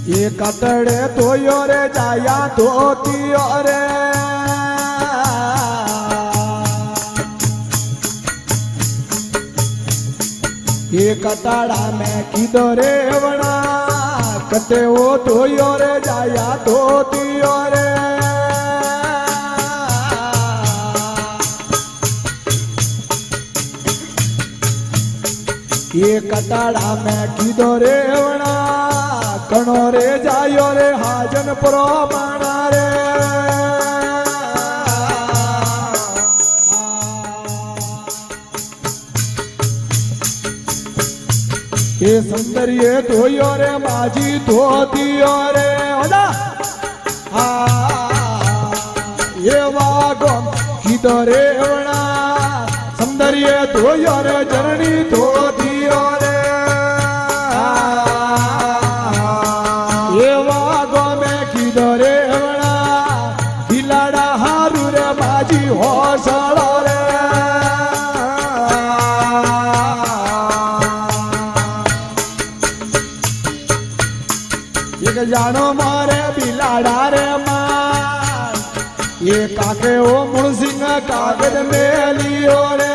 ये कतड़े धोयो रे जाया धोतियो रे ये कताड़ा में कीधो रे वणा कते वो धोयो रे जाया धोतियो रे ये कताड़ा में कीधो रे वणा कणो रे जायो रे हाजन प्रो बाणा रे ये सुंदरिये धोयो रे माजी धोतियो रे ये वागो कीधो रे वणा सुंदरिये धोयो रे जरणी धोतियो रे होसलो रे एक जानो मारे बिलाड़ा रे मान ये काके ओ मुनसिंह कागज में लियो रे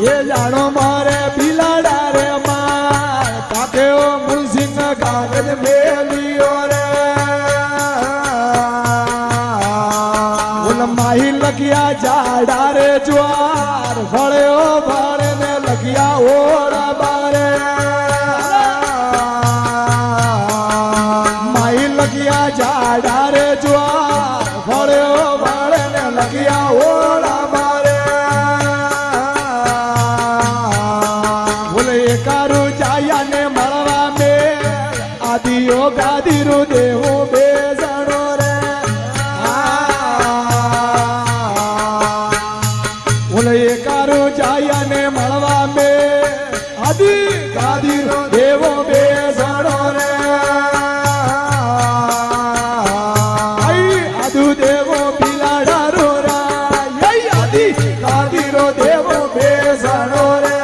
ये जानो मारे बिलाड़ा रे मान काके ओ मुनसिंह कागज में लियो रे माही लगिया जाड़ा रे ज्वार फले ओ भाड़े ने लगिया ओड़ा बारे माही लगिया जाड़ा रे ज्वार फले ओ भाड़े ने लगिया ओड़ा बारे बोले कारू जाया ने मरवा में आदियो गादीरू देवो बेजानो जाया ने मलवा में आदि गादी देवो बेसड़ो रे आई आदु देवो बिलाड़ा रो रा यही आदि गादी रो देवो बेसड़ो रे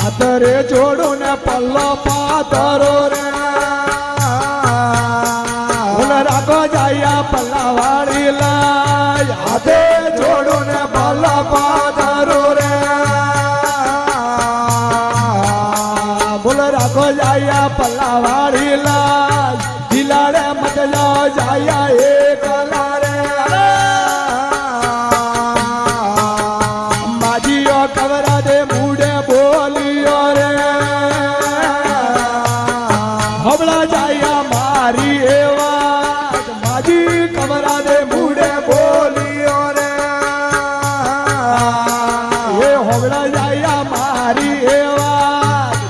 आतरे जोड़ो ने पल्लो पातरो रे रागो जाया पल्लावाड़ी लाज हाथे जोड़ो ने पल्ला पादरो रे बोल रागो जाया पल्लावाड़ी लाज दिलाड़े मत जाओ जाया एक लारे माजियो कवरा दे मूडे बोलियो रे हबला जाया मारी एवा कमरा दे मूडे बोलियो रे ये होगड़ा जाया मारी एवा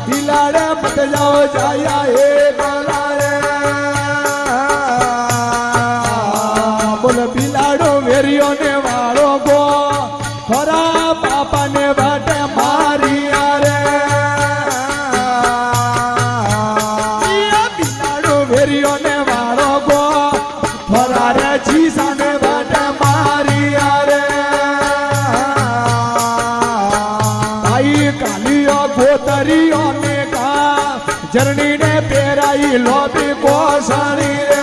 दिलाड़े मत जाओ जाया ए गला रे बोल बिलाड़ो वेरियो ने वालो गो थोड़ा पापा ने बाटे मारिया रे बिलाड़ो वेरियो ने वालो गो फरारे चीसा ने बाटे मारिया रे आई कालियो गोतरियो ने का जरनी ने पेराई लोभी कोसणी रे